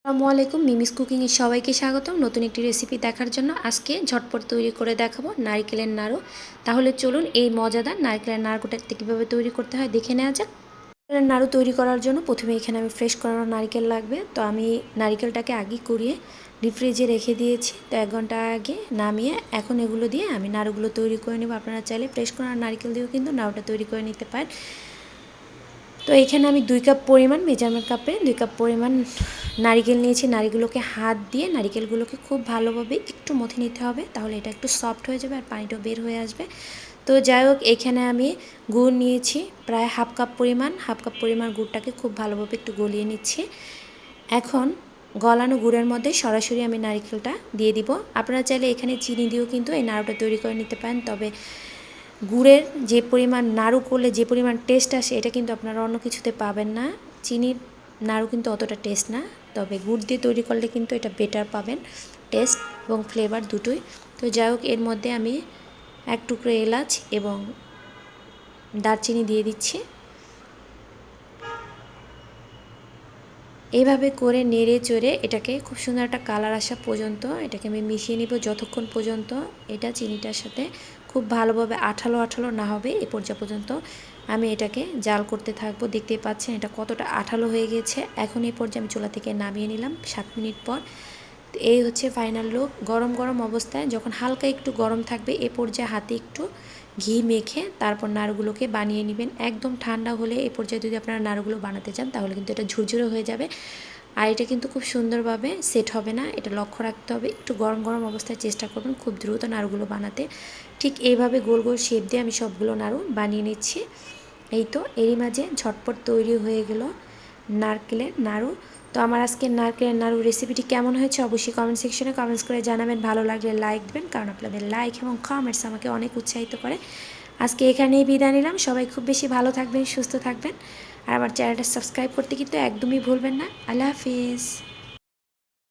আসসালামু আলাইকুম, মিমিস কুকিংয়ে সবাইকে স্বাগতম। নতুন একটি রেসিপি দেখার জন্য আজকে ঝটপট তৈরি করে দেখাবো নারকেলের নাড়ু। তাহলে চলুন এই মজাদার নারকেলের নাড়ুটা কীভাবে তৈরি করতে হয় দেখে নেওয়া যাক। নারকেলের নাড়ু তৈরি করার জন্য প্রথমে এখানে আমি ফ্রেশ করানো নারকেল লাগবে। তো আমি নারকেলটাকে আগে কুড়িয়ে ডিপ ফ্রিজে রেখে দিয়েছি। তো 1 ঘন্টা আগে নামিয়ে এখন এগুলো দিয়ে আমি নাড়ুগুলো তৈরি করে নেব। আপনারা চাইলে ফ্রেশ করানো নারকেল দিয়েও কিন্তু নাড়ুটা তৈরি করে নিতে পারেন। তো এখানে আমি 2 কাপ পরিমাণ মেজারমেন্ট কাপে 2 কাপ পরিমাণ নারিকেল নিয়েছি। নারিকেলগুলোকে হাত দিয়ে নারিকেলগুলোকে খুব ভালোভাবে একটু মথে নিতে হবে, তাহলে এটা একটু সফট হয়ে যাবে আর পানিটাও বের হয়ে আসবে। তো যাই হোক, এখানে আমি গুড় নিয়েছি প্রায় হাফ কাপ পরিমাণ গুড়টাকে খুব ভালোভাবে একটু গলিয়ে নিচ্ছি। এখন গলানো গুড়ের মধ্যে সরাসরি আমি নারিকেলটা দিয়ে দিব। আপনারা চাইলে এখানে চিনি দিয়েও কিন্তু এই নাড়ুটা তৈরি করে নিতে পারেন, তবে গুড়ের যে পরিমাণ নাড়ু করলে যে পরিমাণ টেস্ট আসে এটা কিন্তু আপনারা অন্য কিছুতে পাবেন না। চিনির নাড়ু কিন্তু অতটা টেস্ট না, তবে গুড় দিয়ে তৈরি করলে কিন্তু এটা বেটার পাবেন, টেস্ট এবং ফ্লেভার দুটোই। তো যাই হোক, এর মধ্যে আমি 1 টুকরো এলাচ এবং দারচিনি দিয়ে দিচ্ছি। এইভাবে করে নেড়ে চড়ে এটাকে খুব সুন্দর একটা কালার আসা পর্যন্ত এটাকে আমি মিশিয়ে নিব, যতক্ষণ পর্যন্ত এটা চিনিটার সাথে খুব ভালোভাবে আঠালো আঠালো না হবে এ পর্যন্ত আমি এটাকে জাল করতে থাকবো। দেখতেই পাচ্ছেন এটা কতটা আঠালো হয়ে গেছে। এখন এই পর্যায়ে আমি চুলা থেকে নামিয়ে নিলাম 7 মিনিট পর। এই হচ্ছে ফাইনাল লুক। গরম গরম অবস্থায় যখন হালকা একটু গরম থাকবে এ পর্যায়ে হাতে একটু ঘি মেখে তারপর নাড়ুগুলোকে বানিয়ে নেবেন। একদম ঠান্ডা হলে এ পর্যায়ে যদি আপনারা নাড়ুগুলো বানাতে চান তাহলে কিন্তু এটা ঝুরঝুরে হয়ে যাবে আর এটা কিন্তু খুব সুন্দরভাবে সেট হবে না। এটা লক্ষ্য রাখতে হবে, একটু গরম গরম অবস্থায় চেষ্টা করবেন খুব দ্রুত নাড়ুগুলো বানাতে। ঠিক এইভাবে গোল গোল শেপ দিয়ে আমি সবগুলো নাড়ু বানিয়ে নিচ্ছি। এই তো এরই মাঝে ঝটপট তৈরি হয়ে গেল নারকেলের নাড়ু। তো আমার আজকের নারকেলের নাড়ু রেসিপিটি কেমন হয়েছে অবশ্যই কমেন্ট সেকশনে কমেন্টস করে জানাবেন। ভালো লাগলে লাইক দেবেন, কারণ আপনাদের লাইক এবং কমেন্টস আমাকে অনেক উৎসাহিত করে। আজকে এখানেই বিদায় নিলাম। সবাই খুব বেশি ভালো থাকবেন, সুস্থ থাকবেন, আর আমার চ্যানেলটা সাবস্ক্রাইব করতে কিন্তু একদমই ভুলবেন না। আল্লাহ হাফিজ।